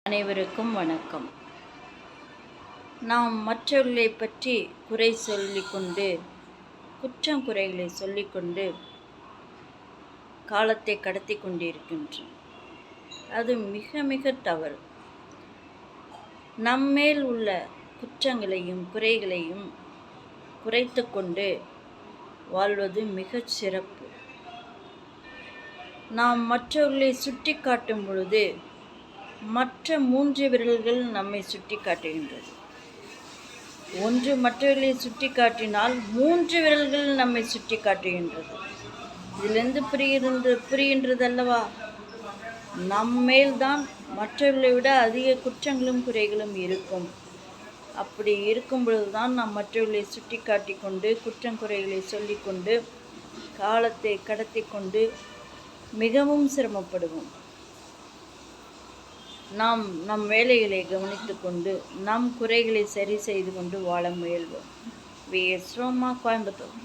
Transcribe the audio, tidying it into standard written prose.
அனைவருக்கும் வணக்கம். நாம் மற்றவர்களை பற்றி குறை சொல்லிக்கொண்டு, குற்றம் குறைகளை சொல்லிக்கொண்டு காலத்தை கடத்தி கொண்டிருக்கின்றோம். அது மிக மிக தவறு. நம்மேல் உள்ள குற்றங்களையும் குறைகளையும் குறைத்து கொண்டு வாழ்வது மிகச் சிறப்பு. நாம் மற்றவர்களை சுட்டி காட்டும் பொழுது மற்ற 3 விரல்கள் நம்மை சுட்டி காட்டுகின்றது. ஒன்று மற்றவர்களை சுட்டி காட்டினால் 3 விரல்கள் நம்மை சுட்டி காட்டுகின்றது. இதிலிருந்து புரிகின்றது அல்லவா? நம்மேல்தான் மற்றவர்களை விட அதிக குற்றங்களும் குறைகளும் இருக்கும். அப்படி இருக்கும் பொழுதுதான் நாம் மற்றவர்களை சுட்டி காட்டிக்கொண்டு குற்றம் குறைகளை சொல்லிக்கொண்டு காலத்தை கடத்தி கொண்டு மிகவும் சிரமப்படுவோம். நாம் நம் வேலைகளை கவனித்து கொண்டு நம் குறைகளை சரி செய்து கொண்டு வாழ முயல்வோம். வி.எஸ். ரோமா, கோயம்புத்தூர்.